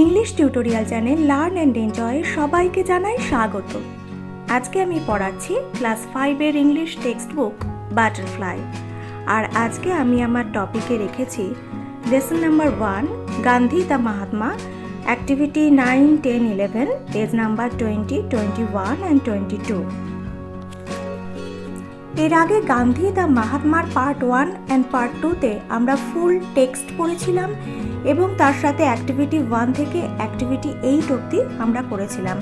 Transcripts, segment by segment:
English tutorial channel learn and enjoy সবাইকে জানাই স্বাগত। আজকে আমি পড়াচ্ছি ক্লাস 5 এর ইংলিশ টেক্সট বুক বাটারফ্লাই। আর আজকে আমি আমার টপিকে রেখেছি lesson number 1 Gandhi the Mahatma, activity 9, 10, 11, page number 20, 21 and 22। এর আগে গান্ধী দ্য মাহাত্মার পার্ট 1 অ্যান্ড পার্ট 2তে আমরা ফুল টেক্সট পড়েছিলাম এবং তার সাথে অ্যাক্টিভিটি 1 থেকে অ্যাক্টিভিটি 8 অবধি আমরা করেছিলাম।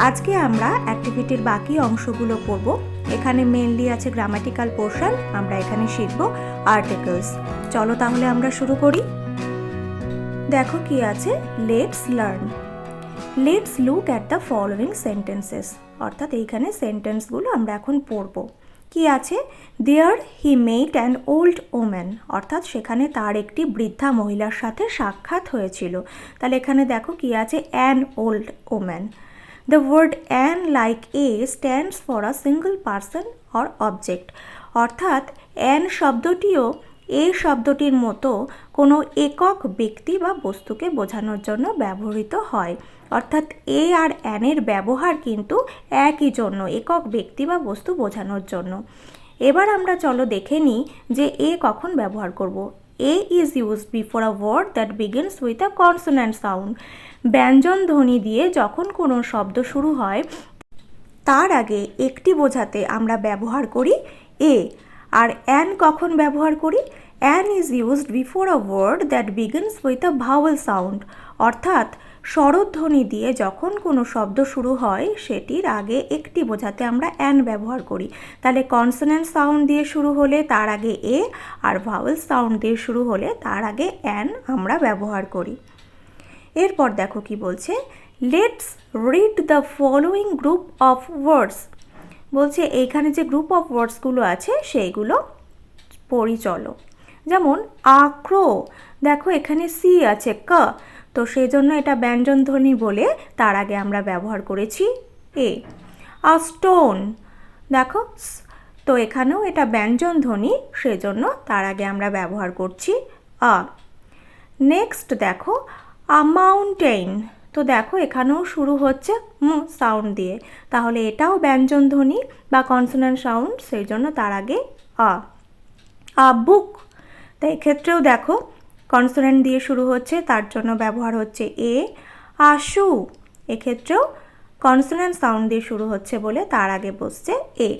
আজকে আমরা অ্যাক্টিভিটির বাকি অংশগুলো পড়ব। এখানে মেইনলি আছে গ্রামাটিক্যাল পোর্শন, আমরা এখানে শিখব আর্টিকেলস। চলো তাহলে আমরা শুরু করি। দেখো কি আছে, let's learn. Let's look at the following sentences, অর্থাৎ এইখানে সেন্টেন্সগুলো আমরা এখন পড়ব। কি আছে, দেয়ার হি মেট অ্যান ওল্ড ওম্যান, অর্থাৎ সেখানে তার একটি বৃদ্ধা মহিলার সাথে সাক্ষাৎ হয়েছিল। তাহলে এখানে দেখো কি আছে, an old woman. The word an like a stands for a single person or object, অর্থাৎ অ্যান শব্দটিও এ শব্দটির মতো কোনো একক ব্যক্তি বা বস্তুকে বোঝানোর জন্য ব্যবহৃত হয়। অর্থাৎ এ আর অ্যানের ব্যবহার কিন্তু একই জন্য, একক ব্যক্তি বা বস্তু বোঝানোর জন্য। এবার আমরা চলো দেখে নিই যে এ কখন ব্যবহার করব। A is used before a word that begins with a consonant sound. ব্যঞ্জন ধ্বনি দিয়ে যখন কোনো শব্দ শুরু হয় তার আগে একটি বোঝাতে আমরা ব্যবহার করি এ। আর অ্যান কখন ব্যবহার করি? An is used before a word that begins with a vowel sound, অর্থাৎ স্বরধ্বনি দিয়ে যখন কোনো শব্দ শুরু হয় সেটির আগে একটি বোঝাতে আমরা অ্যান ব্যবহার করি। তাহলে কনসোন্যান্ট সাউন্ড দিয়ে শুরু হলে তার আগে এ, আর ভাওয়েল সাউন্ড দিয়ে শুরু হলে তার আগে অ্যান আমরা ব্যবহার করি। এরপর দেখো কি বলছে, let's read the following group of words. বলছে এইখানে যে গ্রুপ অফ ওয়ার্ডসগুলো আছে সেইগুলো পড়ি চলো। যেমন আক্রো, দেখো এখানে সি আছে ক, তো সেই জন্য এটা ব্যঞ্জন ধ্বনি বলে তার আগে আমরা ব্যবহার করেছি এ। আ স্টোন, দেখো তো এখানেও এটা ব্যঞ্জন ধ্বনি, সেজন্য তার আগে আমরা ব্যবহার করছি আ। নেক্সট দেখো আ মাউন্টেন, তো দেখো এখানেও শুরু হচ্ছে সাউন্ড দিয়ে, তাহলে এটাও ব্যঞ্জন ধ্বনি বা কনসোন্যান্ট সাউন্ড, সেই জন্য তার আগে আ। আ বুক, তো এক্ষেত্রেও দেখো কনসোন্যান্ট দিয়ে শুরু হচ্ছে, তার জন্য ব্যবহার হচ্ছে এ। আ শু, এক্ষেত্রেও কনসোন্যান্ট সাউন্ড দিয়ে শুরু হচ্ছে বলে তার আগে বসছে এ।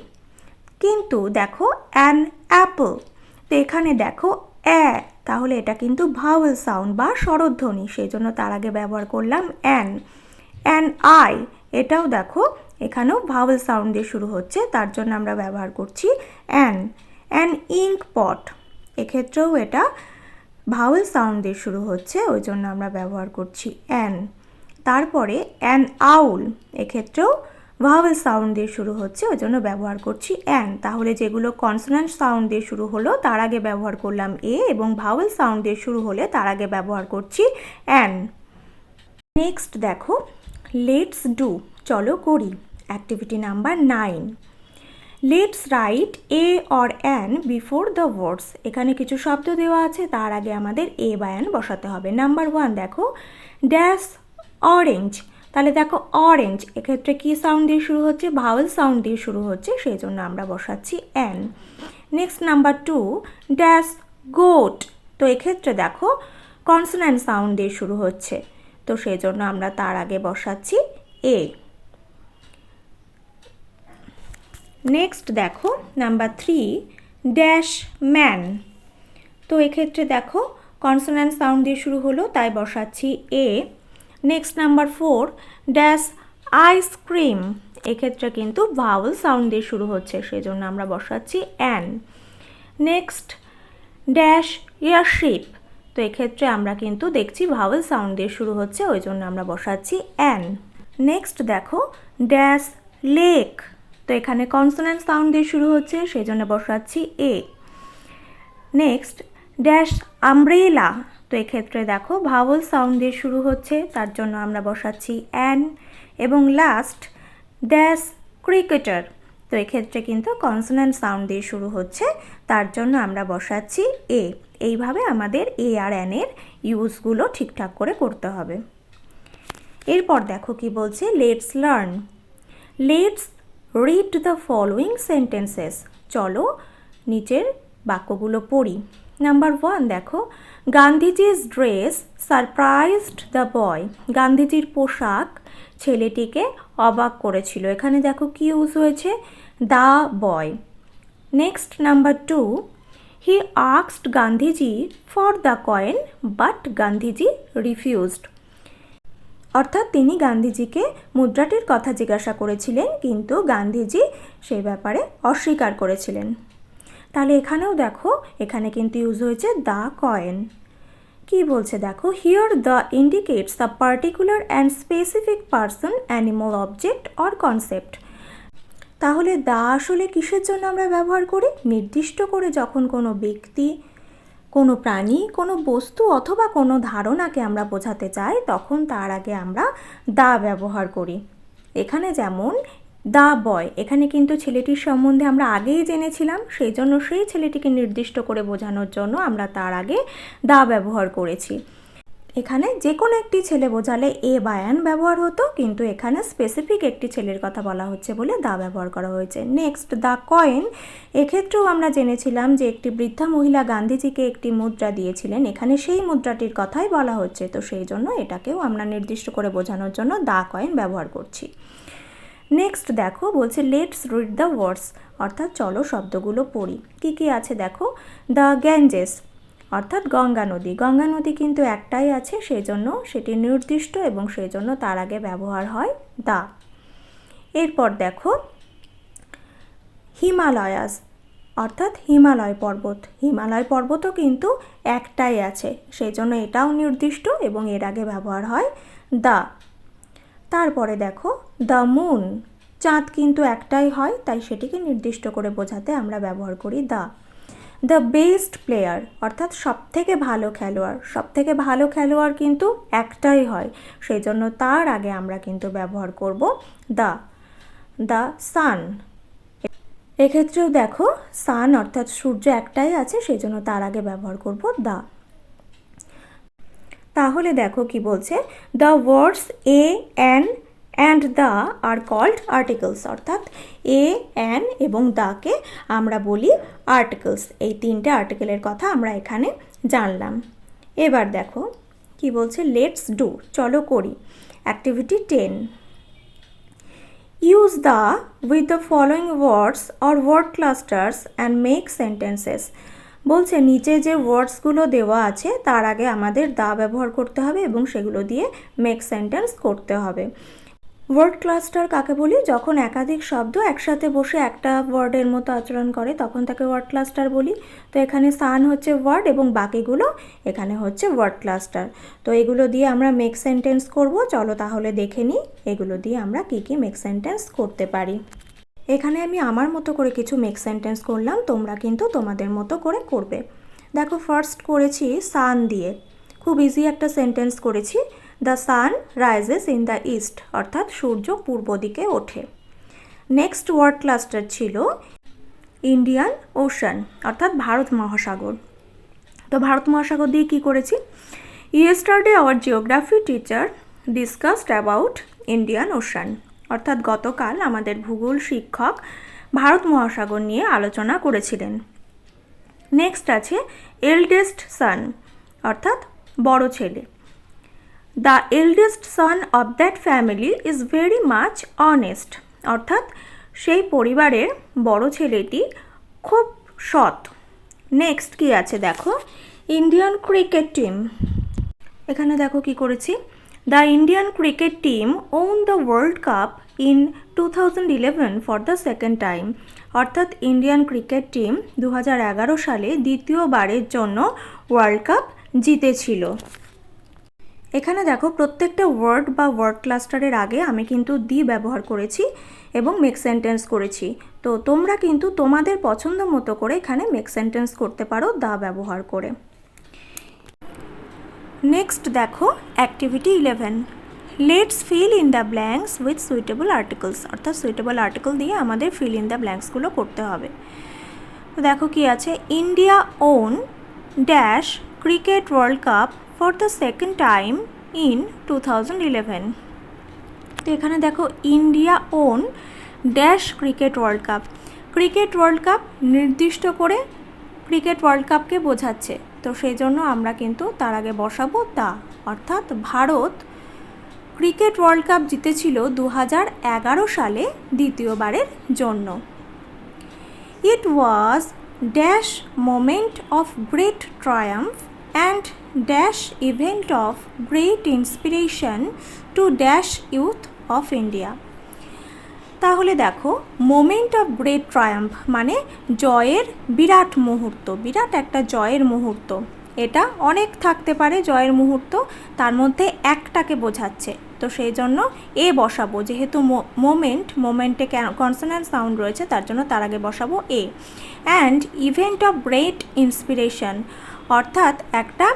কিন্তু দেখো অ্যান অ্যাপল, তো এখানে দেখো অ্যা, তাহলে এটা কিন্তু ভাওয়েল সাউন্ড বা স্বরধ্বনি, সেই জন্য তার আগে ব্যবহার করলাম অ্যান। অ্যান আই, এটাও দেখো এখানেও ভাওয়েল সাউন্ড দিয়ে শুরু হচ্ছে, তার জন্য আমরা ব্যবহার করছি অ্যান। অ্যান ইঙ্ক পট, এক্ষেত্রেও এটা ভাওয়েল সাউন্ড দিয়ে শুরু হচ্ছে, ওই জন্য আমরা ব্যবহার করছি অ্যান। তারপরে অ্যান আউল, এক্ষেত্রেও ভাওয়েল সাউন্ড দিয়ে শুরু হচ্ছে, ওই জন্য ব্যবহার করছি অ্যান। তাহলে যেগুলো কনসোন্যান্ট সাউন্ড দিয়ে শুরু হলো তার আগে ব্যবহার করলাম এ, এবং ভাওয়েল সাউন্ড দিয়ে শুরু হলে তার আগে ব্যবহার করছি অ্যান। নেক্সট দেখো লেটস ডু, চলো করি। Activity number 9, let's write a or an before the words. এখানে কিছু শব্দ দেওয়া আছে, তার আগে আমাদের এ বা অ্যান বসাতে হবে। নাম্বার 1 দেখো ড্যাশ অরেঞ্জ, তাহলে দেখো অরেঞ্জ এক্ষেত্রে কি সাউন্ড দিয়ে শুরু হচ্ছে? ভাওয়েল সাউন্ড দিয়ে শুরু হচ্ছে, সেই জন্য আমরা বসাচ্ছি an. Next number 2 dash goat, তো এক্ষেত্রে দেখো কনসোন্যান্ট সাউন্ড দিয়ে শুরু হচ্ছে, তো সেই জন্য আমরা তার আগে বসাচ্ছি এ। নেক্সট দেখো নাম্বার 3 ড্যাশ ম্যান, তো এক্ষেত্রে দেখো কনসোন্যান্ট সাউন্ড দিয়ে শুরু হলো, তাই বসাচ্ছি এ। নেক্সট নাম্বার 4 ড্যাশ আইসক্রিম, এক্ষেত্রে কিন্তু ভাওয়েল সাউন্ড দিয়ে শুরু হচ্ছে, সেজন্য আমরা বসাচ্ছি অ্যান। নেক্সট ড্যাশ এয়ারশিপ, তো এক্ষেত্রে আমরা কিন্তু দেখছি ভাওয়েল সাউন্ড দিয়ে শুরু হচ্ছে, ওই জন্য আমরা বসাচ্ছি অ্যান। নেক্সট দেখো ড্যাশ লেক, তো এখানে কনসোন্যান্ট সাউন্ড দিয়ে শুরু হচ্ছে, সেই জন্য বসাচ্ছি এ। নেক্সট ড্যাশ আমব্রেলা, তো এক্ষেত্রে দেখো ভাওয়েল সাউন্ড দিয়ে শুরু হচ্ছে, তার জন্য আমরা বসাচ্ছি অ্যান। এবং লাস্ট ড্যাশ ক্রিকেটার, তো এক্ষেত্রে কিন্তু কনসোন্যান্ট সাউন্ড দিয়ে শুরু হচ্ছে, তার জন্য আমরা বসাচ্ছি এ। এইভাবে আমাদের এ আর অ্যানের ইউজগুলো ঠিকঠাক করে করতে হবে। এরপর দেখো কি বলছে, let's learn. Let's read the following sentences. চলো নিচের বাক্যগুলো পড়ি। নাম্বার 1 দেখো, গান্ধীজির ড্রেস সারপ্রাইজড দ্য বয়। গান্ধীজির পোশাক ছেলেটিকে অবাক করেছিল। এখানে দেখো কি ইউজ হয়েছে, the boy. Next number 2, he asked Gandhiji for the coin but Gandhiji refused. অর্থাৎ তিনি গান্ধীজিকে মুদ্রাটির কথা জিজ্ঞাসা করেছিলেন, কিন্তু গান্ধীজি সেই ব্যাপারে অস্বীকার করেছিলেন। তাহলে এখানেও দেখো, এখানে কিন্তু ইউজ হয়েছে দ্য কয়েন। কি বলছে দেখো, here the indicates the particular and specific person, animal, object or concept. তাহলে দা আসলে কিসের জন্য আমরা ব্যবহার করি? নির্দিষ্ট করে যখন কোনো ব্যক্তি, কোনো প্রাণী, কোনো বস্তু অথবা কোনো ধারণাকে আমরা বোঝাতে চাই, তখন তার আগে আমরা দা ব্যবহার করি। এখানে যেমন দা বয়, এখানে কিন্তু ছেলেটির সম্বন্ধে আমরা আগেই জেনেছিলাম, সেই জন্য সেই ছেলেটিকে নির্দিষ্ট করে বোঝানোর জন্য আমরা তার আগে দা ব্যবহার করেছি। এখানে যে কোনো একটি ছেলে বোঝালে এ বা অ্যান ব্যবহার হতো, কিন্তু এখানে স্পেসিফিক একটি ছেলের কথা বলা হচ্ছে বলে দা ব্যবহার করা হয়েছে। নেক্সট দ্য কয়েন, এক্ষেত্রেও আমরা জেনেছিলাম যে একটি বৃদ্ধা মহিলা গান্ধীজিকে একটি মুদ্রা দিয়েছিলেন, এখানে সেই মুদ্রাটির কথাই বলা হচ্ছে, তো সেই জন্য এটাকেও আমরা নির্দিষ্ট করে বোঝানোর জন্য দা কয়েন ব্যবহার করছি। নেক্সট দেখো বলছে লেটস রিড দ্য ওয়ার্ডস, অর্থাৎ চলো শব্দগুলো পড়ি। কি কি আছে দেখো, দ্য গ্যাঞ্জেস অর্থাৎ গঙ্গা নদী। গঙ্গা নদী কিন্তু একটাই আছে, সেই জন্য সেটি নির্দিষ্ট এবং সেই জন্য তার আগে ব্যবহার হয় দা। এরপর দেখো হিমালয়াস অর্থাৎ হিমালয় পর্বত। হিমালয় পর্বতও কিন্তু একটাই আছে, সেই জন্য এটাও নির্দিষ্ট এবং এর আগে ব্যবহার হয় দা। তারপরে দেখো দ্য মুন, চাঁদ কিন্তু একটাই হয়, তাই সেটিকে নির্দিষ্ট করে বোঝাতে আমরা ব্যবহার করি দা। দ্য বেস্ট প্লেয়ার অর্থাৎ সবথেকে ভালো খেলোয়াড়। সবথেকে ভালো খেলোয়াড় কিন্তু একটাই হয়, সেই জন্য তার আগে আমরা কিন্তু ব্যবহার করব দা। দ্য সান, এক্ষেত্রেও দেখো সান অর্থাৎ সূর্য একটাই আছে, সেই জন্য তার আগে ব্যবহার করব দা। তাহলে দেখো কি বলছে, the words a, an and the are called articles, অর্থাৎ এ, অ্যান এবং দাকে আমরা বলি আর্টিকেলস। এই তিনটে আর্টিকেলের কথা আমরা এখানে জানলাম। এবার দেখো কি বলছে, লেটস ডু, চলো করি। Activity 10, use the with the following words or word clusters and make sentences. বলছে নিচে যে ওয়ার্ডসগুলো দেওয়া আছে তার আগে আমাদের দা ব্যবহার করতে হবে এবং সেগুলো দিয়ে মেক সেন্টেন্স করতে হবে। ওয়ার্ড ক্লাস্টার কাকে বলি? যখন একাধিক শব্দ একসাথে বসে একটা ওয়ার্ডের মতো আচরণ করে তখন তাকে ওয়ার্ড ক্লাস্টার বলি। তো এখানে সান হচ্ছে ওয়ার্ড এবং বাকিগুলো এখানে হচ্ছে ওয়ার্ড ক্লাস্টার। তো এগুলো দিয়ে আমরা মেক সেন্টেন্স করব। চলো তাহলে দেখে নিই এগুলো দিয়ে আমরা কি কি মেক সেন্টেন্স করতে পারি। এখানে আমি আমার মতো করে কিছু মেক সেন্টেন্স করলাম, তোমরা কিন্তু তোমাদের মতো করে করবে। দেখো ফার্স্ট করেছি সান দিয়ে, খুব ইজি একটা সেন্টেন্স করেছি। The sun rises in the east, অর্থাৎ সূর্য পূর্ব দিকে ওঠে। নেক্সট ওয়ার্ড ক্লাস্টার ছিল ইন্ডিয়ান ওশান, অর্থাৎ ভারত মহাসাগর। তো ভারত মহাসাগর দিয়ে কী করেছি, yesterday our geography teacher discussed about Indian Ocean, অর্থাৎ গতকাল আমাদের ভূগোল শিক্ষক ভারত মহাসাগর নিয়ে আলোচনা করেছিলেন। নেক্সট আছে এল্ডেস্ট সান, অর্থাৎ বড় ছেলে। The eldest son of that family is very much honest, অর্থাৎ সেই পরিবারের বড় ছেলেটি খুব সৎ। নেক্সট কি আছে দেখো, ইন্ডিয়ান ক্রিকেট টিম। এখানে দেখো কি করেছি, the Indian cricket team won the world cup in 2011 for the second time, অর্থাৎ ইন্ডিয়ান ক্রিকেট টিম 2011 সালে দ্বিতীয়বারের জন্য ওয়ার্ল্ড কাপ জিতেছিল। এখানে দেখো প্রত্যেকটা ওয়ার্ড বা ওয়ার্ড ক্লাস্টারের আগে আমি কিন্তু দি ব্যবহার করেছি এবং মেক সেন্টেন্স করেছি। তো তোমরা কিন্তু তোমাদের পছন্দ মতো করে এখানে মেক সেন্টেন্স করতে পারো দা ব্যবহার করে। নেক্সট দেখো activity 11, let's fill in the blanks with suitable articles, অর্থাৎ সুইটেবল আর্টিকেল দিয়ে আমাদের ফিল ইন দ্য ব্ল্যাঙ্কসগুলো করতে হবে। তো দেখো কি আছে, India own dash cricket world cup for the second time in 2011, তো এখানে দেখো India own dash cricket world cup. Cricket world cup নির্দিষ্ট করে ক্রিকেট ওয়ার্ল্ড কাপকে বোঝাচ্ছে, তো সেই জন্য আমরা কিন্তু তার আগে বসাবো দা, অর্থাৎ ভারত ক্রিকেট ওয়ার্ল্ড কাপ জিতেছিল 2011 সালে দ্বিতীয়বারের জন্য। It was dash moment of great triumph and dash event of great inspiration to dash youth of India. তাহলে দেখো মোমেন্ট অফ গ্রেট ট্রায়াম্ফ মানে জয়ের বিরাট মুহূর্ত, বিরাট একটা জয়ের মুহূর্ত। এটা অনেক থাকতে পারে জয়ের মুহূর্ত, তার মধ্যে একটাকে বোঝাচ্ছে, তো সেই জন্য এ বসাবো, যেহেতু মোমেন্টে কনসোনেন্ট সাউন্ড রয়েছে তার জন্য তার আগে বসাবো a. And event of great inspiration অর্থাৎ একটা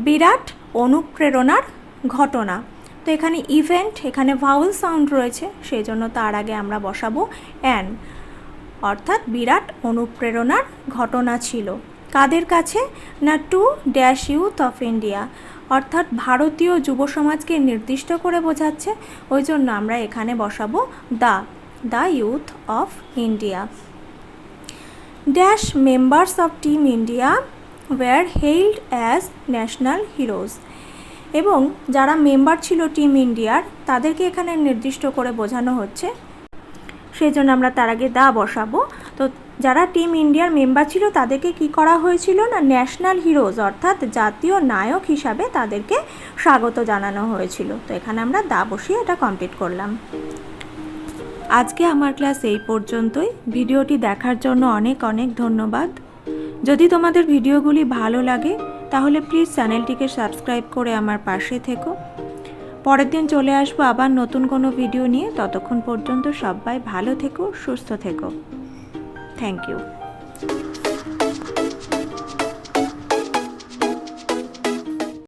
বিরাট অনুপ্রেরণার ঘটনা। তো এখানে ইভেন্ট, এখানে ভাউল সাউন্ড রয়েছে, সেই জন্য তার আগে আমরা বসাবো অ্যান, অর্থাৎ বিরাট অনুপ্রেরণার ঘটনা ছিল। কাদের কাছে? না to dash youth of India, অর্থাৎ ভারতীয় যুব সমাজকে নির্দিষ্ট করে বোঝাচ্ছে, ওই জন্য আমরা এখানে বসাবো the youth of India. Dash members of team India were hailed as national heroes, এবং যারা মেম্বার ছিল টিম ইন্ডিয়ার তাদেরকে এখানে নির্দিষ্ট করে বোঝানো হচ্ছে, সেই জন্য আমরা তার আগে দা বসাবো। তো যারা টিম ইন্ডিয়ার মেম্বার ছিল তাদেরকে কি করা হয়েছিল না ন্যাশনাল হিরোজ, অর্থাৎ জাতীয় নায়ক হিসাবে তাদেরকে স্বাগত জানানো হয়েছিল। তো এখানে আমরা দা বসিয়ে এটা কমপ্লিট করলাম। আজকে আমার ক্লাস এই পর্যন্তই। ভিডিওটি দেখার জন্য অনেক অনেক ধন্যবাদ। যদি তোমাদের ভিডিওগুলি ভালো লাগে তাহলে প্লিজ চ্যানেলটিকে সাবস্ক্রাইব করে আমার পাশে থেকো। পরের দিন চলে আসবো আবার নতুন কোনো ভিডিও নিয়ে। ততক্ষণ পর্যন্ত সবাই ভালো থেকো, সুস্থ থেকো। Thank you.